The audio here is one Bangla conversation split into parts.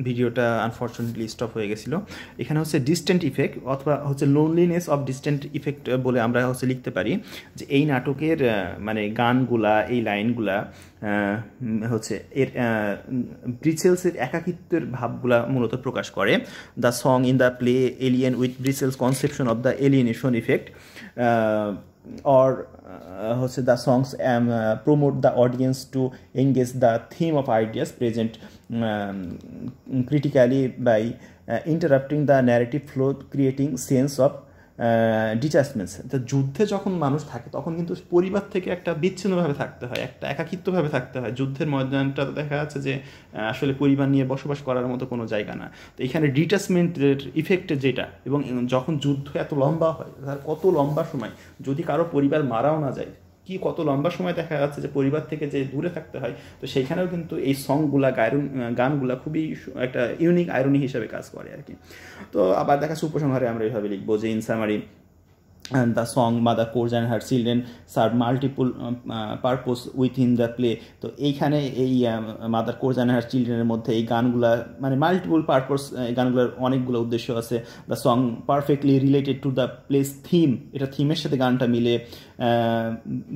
ভিডিওটা আনফর্চুনেটলি স্টপ হয়ে গেছিলো। এখানে হচ্ছে ডিস্টেন্ট ইফেক্ট অথবা হচ্ছে লোনলিনেস অফ ডিস্টেন্ট ইফেক্ট বলে আমরা হচ্ছে লিখতে পারি যে এই নাটকের মানে গানগুলা, এই লাইনগুলা হচ্ছে এর ব্রিসেলসের একাকিত্বের ভাবগুলা মূলত প্রকাশ করে। The song in the play alien with ব্রিসেলস conception of the alienation effect or হচ্ছে the songs promote the audience to engage the theme of ideas present critically by interrupting the narrative flow, creating sense of ডিটাচমেন্টস। তো যুদ্ধে যখন মানুষ থাকে তখন কিন্তু পরিবার থেকে একটা বিচ্ছিন্নভাবে থাকতে হয়, একটা একাকিত্বভাবে থাকতে হয়। যুদ্ধের ময়দানটা দেখা যাচ্ছে যে আসলে পরিবার নিয়ে বসবাস করার মতো কোনো জায়গা না। তো এখানে ডিটাচমেন্টের ইফেক্ট যেটা, এবং যখন যুদ্ধ এত লম্বা হয়, তার কত লম্বা সময়, যদি কারো পরিবার মারাও না যায়, কি কত লম্বা সময় দেখা যাচ্ছে যে পরিবার থেকে যে দূরে থাকতে হয়। তো সেইখানেও কিন্তু এই সংগুলা, গানগুলা খুবই একটা ইউনিক আইরনি হিসেবে কাজ করে আর কি। তো আবার দেখা যাচ্ছে উপসংহারে আমরা এইভাবে লিখবো যে in summary and the song Mother Courage and Her Children serve multiple purpose within the play। তো এইখানে এই মাদার কোর্জ অ্যান্ড হার চিলড্রেনের মধ্যে এই গানগুলা মানে মাল্টিপল পারপোজ, এই গানগুলোর অনেকগুলো উদ্দেশ্য আছে। The song perfectly related to the place theme, এটা থিমের সাথে গানটা মিলে।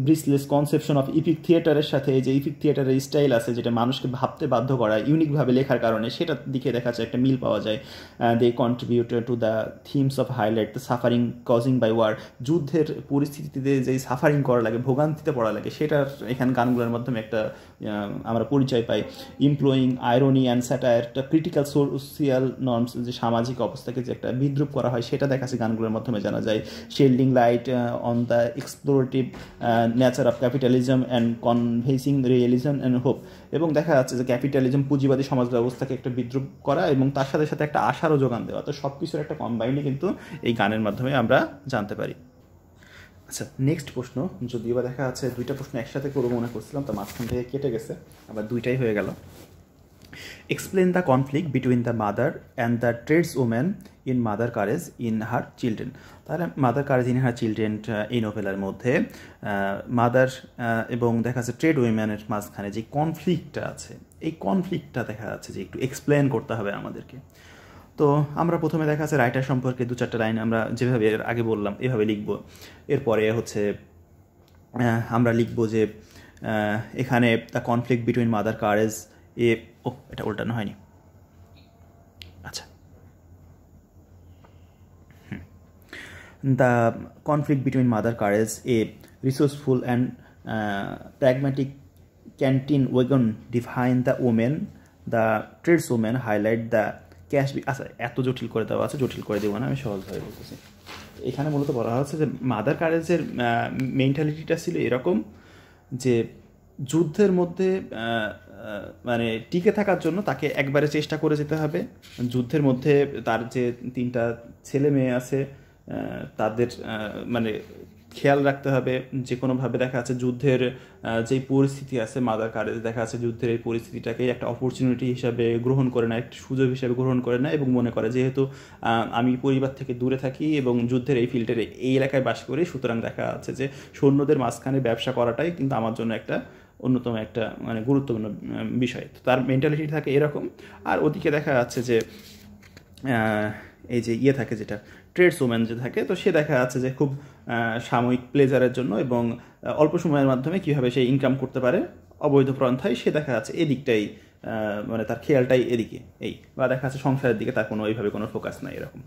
ব্রিসলেস কনসেপশন অফ ইপিক থিয়েটারের সাথে, এই যে ইপিক থিয়েটারের স্টাইল আছে যেটা মানুষকে ভাবতে বাধ্য করা ইউনিকভাবে লেখার কারণে, সেটার দিকে দেখা যাচ্ছে একটা মিল পাওয়া যায়। They contribute to the themes of highlight the suffering causing by war, যুদ্ধের পরিস্থিতিতে যেই সাফারিং করা লাগে, ভোগান্তিতে পড়া লাগে, সেটার এখানে গানগুলোর মাধ্যমে একটা আমরা পরিচয় পাই। ইমপ্লয়িং আইরনি অ্যান্ড স্যাটায়ার, একটা ক্রিটিক্যাল সোশিয়াল নর্মস, যে সামাজিক অবস্থাকে যে একটা বিদ্রুপ করা হয় সেটা দেখা যাচ্ছে গানগুলোর মাধ্যমে জানা যায়। Shedding light on the explorative nature of capitalism and conversing realism and hope, এবং দেখা যাচ্ছে যে ক্যাপিটালিজম, পুঁজিবাদী সমাজ ব্যবস্থাকে একটা বিদ্রুপ করা এবং তার সাথে সাথে একটা আশারও যোগান দেওয়া। তো সব কিছুর একটা কম্বাইন্ডই কিন্তু এই গানের মাধ্যমে আমরা জানতে পারি। আচ্ছা, নেক্সট প্রশ্ন, যদিও বা দেখা যাচ্ছে দুইটা প্রশ্ন একসাথে করবো মনে করছিলাম, তো মাঝখান থেকে কেটে গেছে, আবার দুইটাই হয়ে গেল। Explain the conflict between the mother and the tradeswoman in Mother Courage in her children. তাহলে Mother Courage in her children এই নোভেলার মধ্যে মাদার এবং দেখা যাচ্ছে ট্রেড ওমেনের মাঝখানে যে কনফ্লিক্টটা আছে, এই কনফ্লিক্টটা দেখা যাচ্ছে যে একটু এক্সপ্লেন করতে হবে আমাদেরকে। তো আমরা প্রথমে দেখা যাচ্ছে রাইটার সম্পর্কে দু চারটা লাইন আমরা যেভাবে এর আগে বললাম এভাবে লিখব। এরপরে হচ্ছে আমরা লিখব যে এখানে the conflict between Mother Courage এটা উল্টানো হয়নি, আচ্ছা। The conflict between Mother Courage a resourceful and pragmatic canteen wagon define the women, the tradeswomen highlight the cash. আচ্ছা, এত জটিল করে দেওয়া আছে, জটিল করে দেবো না, আমি সহজভাবে বলতেছি। এখানে মূলত বলা হচ্ছে যে মাদার কারেজের মেন্টালিটিটা ছিল এরকম যে যুদ্ধের মধ্যে মানে টিকে থাকার জন্য তাকে একবারে চেষ্টা করে যেতে হবে। যুদ্ধের মধ্যে তার যে 3টা ছেলে মেয়ে আছে তাদের মানে খেয়াল রাখতে হবে যে কোনোভাবে। দেখা যাচ্ছে যুদ্ধের যেই পরিস্থিতি আছে, মাদার কারেজ দেখা যাচ্ছে যুদ্ধের এই পরিস্থিতিটাকে একটা অপরচুনিটি হিসাবে গ্রহণ করে না, একটা সুযোগ হিসাবে গ্রহণ করে না, এবং মনে করে যেহেতু আমি পরিবার থেকে দূরে থাকি এবং যুদ্ধের এই ফিল্ডের এই এলাকায় বাস করি, সুতরাং দেখা যাচ্ছে যে সৈন্যদের মাঝখানে ব্যবসা করাটাই কিন্তু আমার জন্য একটা অন্যতম একটা মানে গুরুত্বপূর্ণ বিষয়। তো তার মেন্টালিটি থাকে এরকম। আর ওদিকে দেখা যাচ্ছে যে এই যে থাকে যেটা ট্রেডস ওম্যান যে থাকে, তো সে দেখা যাচ্ছে যে খুব সাময়িক প্লেজারের জন্য এবং অল্প সময়ের মাধ্যমে কীভাবে সে ইনকাম করতে পারে অবৈধ পন্থায়, সে দেখা যাচ্ছে এদিকটাই মানে তার খেয়ালটাই এদিকে, এই বা দেখা যাচ্ছে সংসারের দিকে তার কোনো এইভাবে কোনো ফোকাস নাই এরকম।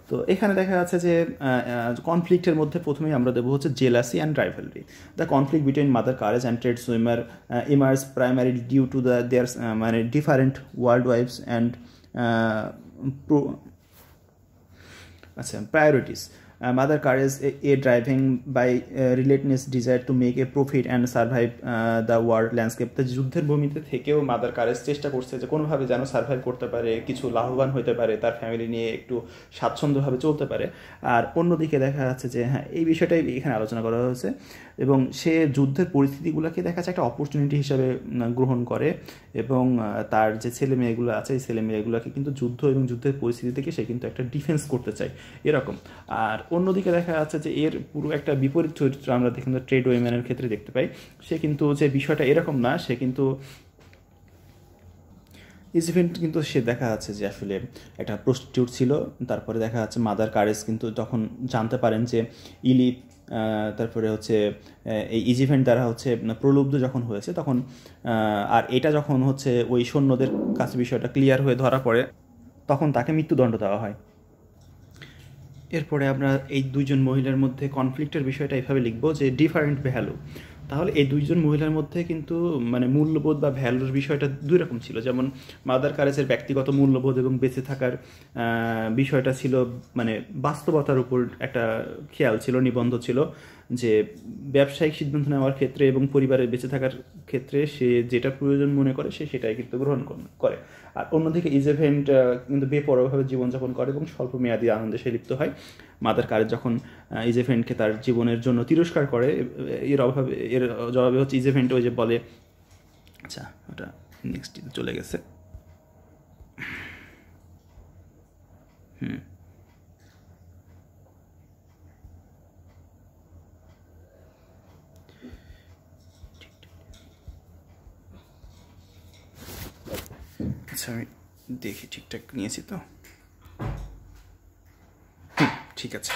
তো এখানে দেখা যাচ্ছে যে কনফ্লিক্টের মধ্যে প্রথমেই আমরা দেবো হচ্ছে jealousy and rivalry. The conflict between Mother Courage and trade swimmer emerge primarily due to the their মানে different worldviews and priorities. Mother Courage a driving by relentless desire to make a profit and survive the world landscape. তো যুদ্ধের ভূমিতে থেকেও মাদার কারেজ চেষ্টা করছে যে কোনোভাবে যেন সার্ভাইভ করতে পারে, কিছু লাভবান হতে পারে, তার ফ্যামিলি নিয়ে একটু স্বাচ্ছন্দ্যভাবে চলতে পারে। আর অন্যদিকে দেখা যাচ্ছে যে হ্যাঁ, এই বিষয়টাই এখানে আলোচনা করা হয়েছে, এবং সে যুদ্ধের পরিস্থিতিগুলোকে দেখা যাচ্ছে একটা অপরচুনিটি হিসাবে গ্রহণ করে, এবং তার যে ছেলে মেয়েগুলো আছে এই ছেলে মেয়েগুলোকে কিন্তু যুদ্ধ এবং যুদ্ধের পরিস্থিতি থেকে সে কিন্তু একটা ডিফেন্স করতে চায় এরকম। আর অন্যদিকে দেখা যাচ্ছে যে এর পুরো একটা বিপরীত চরিত্র আমরা কিন্তু ট্রেড ওয়েম্যানের ক্ষেত্রে দেখতে পাই। সে কিন্তু যে বিষয়টা এরকম না, সে কিন্তু ইজিভেন্ট কিন্তু সে দেখা যাচ্ছে যে আসলে একটা প্রস্টিটিউট ছিল। তারপরে দেখা যাচ্ছে মাদার কারেজ কিন্তু যখন জানতে পারেন যে ইলিপ তারপরে হচ্ছে এই ইজিভেন্ট দ্বারা হচ্ছে প্রলুব্ধ যখন হয়েছে তখন আর এটা যখন হচ্ছে ওই সৈন্যদের কাছে বিষয়টা ক্লিয়ার হয়ে ধরা পড়ে তখন তাকে মৃত্যুদণ্ড দেওয়া হয়। এরপরে আমরা এই দুইজন মহিলার মধ্যে কনফ্লিক্টের বিষয়টা এইভাবে লিখব যে ডিফারেন্ট ভ্যালু। তাহলে এই দুইজন মহিলার মধ্যে কিন্তু মানে মূল্যবোধ বা ভ্যালুর বিষয়টা দুই রকম ছিল। যেমন মাদার কারেজের ব্যক্তিগত মূল্যবোধ এবং বেঁচে থাকার বিষয়টা ছিল মানে বাস্তবতার উপর একটা খেয়াল ছিল, নিবন্ধ ছিল যে ব্যবসায়িক সিদ্ধান্ত নেওয়ার ক্ষেত্রে এবং পরিবারের বেঁচে থাকার ক্ষেত্রে সে যেটা প্রয়োজন মনে করে সে সেটাই কিন্তু গ্রহণ করে। আর অন্যদিকে ইজেভেন্ট কিন্তু বেপরোয়াভাবে জীবনযাপন করে এবং স্বল্প মেয়াদী আনন্দে সে লিপ্ত হয়। মাদার কারেজ যখন ইজেভেন্টকে তার জীবনের জন্য তিরস্কার করে এর জবাবে হচ্ছে ইজেভেন্ট ওই যে বলে, আচ্ছা ওটা নেক্সট চলে গেছে। আচ্ছা আমি দেখি ঠিকঠাক নিয়েছি তো, ঠিক আছে।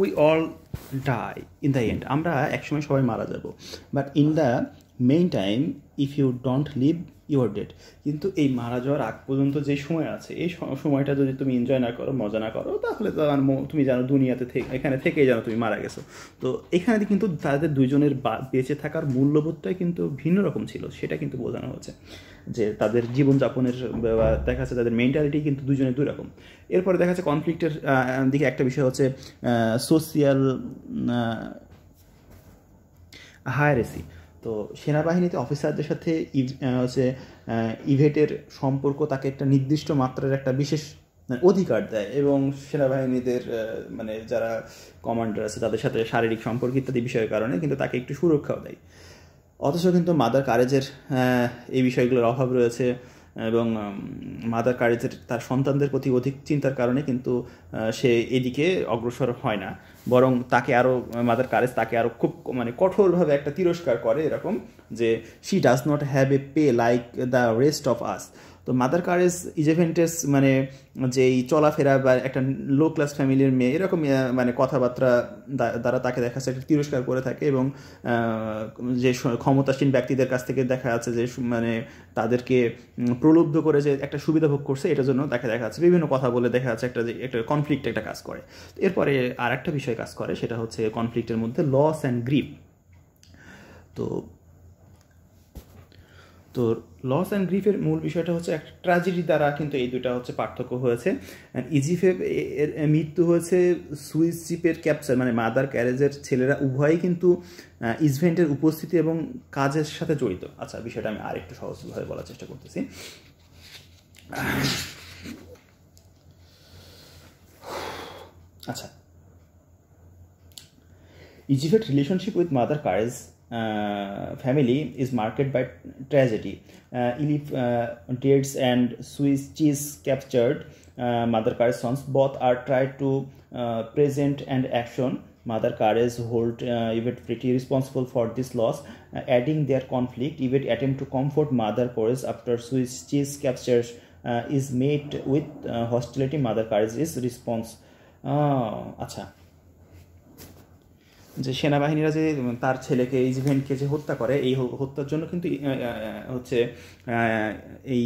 We all die in the end, আমরা একসময় সবাই মারা যাব, but in the meantime if you don't live you're dead. কিন্তু এই মারা যাওয়ার আগ পর্যন্ত যে সময় আছে এই সময়টা যদি তুমি এনজয় না করো, মজা না করো, তাহলে তো তুমি জানো দুনিয়াতে এখানে থেকেই জানো তুমি মারা গেছো। তো এখানে কিন্তু তাদের দুইজনের বেঁচে থাকার মূল্যবোধটাই কিন্তু ভিন্ন রকম ছিল, সেটা কিন্তু বোঝানো হচ্ছে যে তাদের জীবনযাপনের দেখা যাচ্ছে তাদের মেন্টালিটি কিন্তু দুজনের দুই রকম। এরপরে দেখা যাচ্ছে কনফ্লিক্টের দিকে একটা বিষয় হচ্ছে সোশিয়াল হায়ারেসি। তো সেনাবাহিনীতে অফিসারদের সাথে হচ্ছে ইভেটের সম্পর্ক তাকে একটা নির্দিষ্ট মাত্রার একটা বিশেষ অধিকার দেয় এবং সেনাবাহিনীদের মানে যারা কমান্ডার আছে তাদের সাথে শারীরিক সম্পর্ক ইত্যাদি বিষয়ের কারণে কিন্তু তাকে একটু সুরক্ষাও দেয়। অথচ কিন্তু মাদার কারেজের এই বিষয়গুলোর অভাব রয়েছে এবং মাদার কারেজের তার সন্তানদের প্রতি অধিক চিন্তার কারণে কিন্তু সে এদিকে অগ্রসর হয় না, বরং তাকে আরও মাদার কারেজ তাকে আরও খুব মানে কঠোরভাবে একটা তিরস্কার করে, এরকম যে she does not have a pay like the rest of us. তো মাদার কারেজ ইজেভেন্টেস মানে যেই চলাফেরা বা একটা লো ক্লাস ফ্যামিলির মেয়ে এরকম মানে কথাবার্তা দ্বারা তাকে দেখা যাচ্ছে একটা তিরস্কার করে থাকে এবং যে ক্ষমতাসীন ব্যক্তিদের কাছ থেকে দেখা যাচ্ছে যে মানে তাদেরকে প্রলুব্ধ করে যে একটা সুবিধা ভোগ করছে এটার জন্য তাকে দেখা যাচ্ছে বিভিন্ন কথা বলে দেখা যাচ্ছে একটা কনফ্লিক্ট একটা কাজ করে। এরপরে আর একটা বিষয় কাজ করে, সেটা হচ্ছে কনফ্লিক্টের মধ্যে লস অ্যান্ড গ্রিফ। তো লস অ্যান্ড গ্রিফের মূল বিষয়টা হচ্ছে একটা ট্র্যাজেডি দ্বারা কিন্তু এই দুটা হচ্ছে পার্থক্য হয়েছে। ইজিফেব এর মৃত্যু হয়েছে সুইস শিপের ক্যাপচার, মানে মাদার ক্যারেজের ছেলেরা উভয়ই কিন্তু ইজভেন্টের উপস্থিতি এবং কাজের সাথে জড়িত। আচ্ছা বিষয়টা আমি আরেকটু সহজভাবে বলার চেষ্টা করতেছি। আচ্ছা, Egypt's relationship with Mother Kare's family is marked by tragedy. Elif Deeds and Swiss cheese captured Mother Kare's sons. Both are tried to present and action. Mother Kare's hold Yvette pretty responsible for this loss, adding their conflict. Yvette attempt to comfort Mother Kare's after Swiss cheese captures is met with hostility. Mother Kare's is response. আচ্ছা, যে সেনাবাহিনীরা যে তার ছেলেকে ইজভেন্টকে যে হত্যা করে এই হত্যার জন্য কিন্তু হচ্ছে এই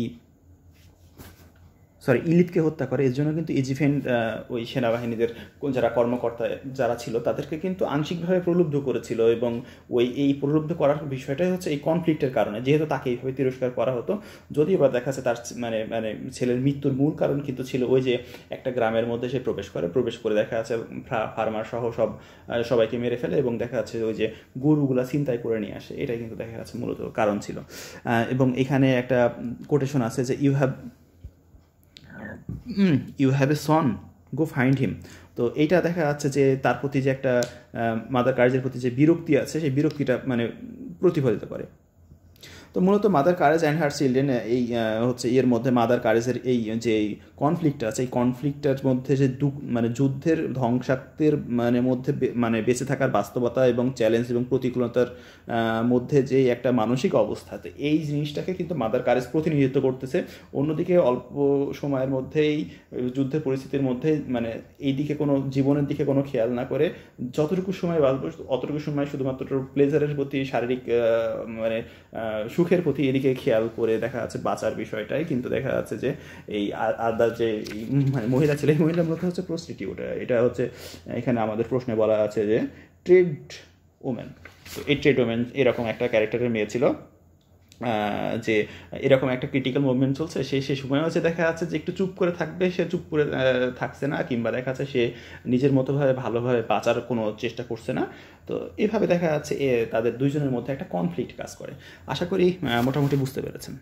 ইলিপকে হত্যা করে, এর জন্য কিন্তু ইজিভেন্ট ওই সেনাবাহিনীদের যারা কর্মকর্তা যারা ছিল তাদেরকে কিন্তু আংশিকভাবে প্রলুব্ধ করেছিল এবং এই প্রলুব্ধ করার বিষয়টাই হচ্ছে এই কনফ্লিক্টের কারণে, যেহেতু তাকে এইভাবে তিরস্কার করা হতো। যদিও বা দেখা যাচ্ছে তার মানে ছেলের মৃত্যুর মূল কারণ কিন্তু ছিল ওই যে একটা গ্রামের মধ্যে সে প্রবেশ করে দেখা যাচ্ছে ফার্মার সহ সবাইকে মেরে ফেলে এবং দেখা যাচ্ছে ওই যে গরুগুলা ছিনতাই করে নিয়ে আসে, এটাই কিন্তু দেখা যাচ্ছে মূলত কারণ ছিল। এবং এখানে একটা কোটেশন আছে যে you have a son, go find him. তো এইটা দেখা যাচ্ছে যে তার প্রতি যে একটা মাদার কারেজের প্রতি যে বিরক্তি আছে সেই বিরক্তিটা মানে প্রতিফলিত করে। তো মূলত mother Courage and her children এই হচ্ছে এর মধ্যে মাদার কারেজের এই যে কনফ্লিক্ট আছে, এই কনফ্লিক্টের মধ্যে যে মানে যুদ্ধের ধ্বংসাত্মের মানে মধ্যে মানে বেঁচে থাকার বাস্তবতা এবং চ্যালেঞ্জ এবং প্রতিকূলতার মধ্যে যে একটা মানসিক অবস্থাতে এই জিনিসটাকে কিন্তু মাদার কারেজ প্রতিনিধিত্ব করতেছে। অন্যদিকে অল্প সময়ের মধ্যেই যুদ্ধের পরিস্থিতির মধ্যে মানে এই দিকে কোনো জীবনের দিকে কোনো খেয়াল না করে যতটুকু সময় বাঁচবো অতটুকু সময় শুধুমাত্র প্লেজারের প্রতি, শারীরিক মানে সুখের প্রতি এদিকে খেয়াল করে দেখা যাচ্ছে বাঁচার বিষয়টাই কিন্তু দেখা যাচ্ছে যে এই আদার যে মানে মহিলা ছিল, এই মহিলা মূলত হচ্ছে প্রস্টিটিউট। এটা হচ্ছে এখানে আমাদের প্রশ্নে বলা আছে যে ট্রেড ওমেন। তো এই ট্রেড ওমেন এরকম একটা ক্যারেক্টারের মেয়ে ছিল, যে এরকম একটা ক্রিটিক্যাল মুভমেন্ট চলছে, সে সময় হচ্ছে দেখা যাচ্ছে যে একটু চুপ করে থাকবে, সে চুপ করে থাকছে না, কিংবা দেখা যাচ্ছে সে নিজের মতোভাবে ভালোভাবে বাঁচার কোনো চেষ্টা করছে না। তো এভাবে দেখা যাচ্ছে তাদের দুইজনের মধ্যে একটা কনফ্লিক্ট কাজ করে। আশা করি মোটামুটি বুঝতে পেরেছেন।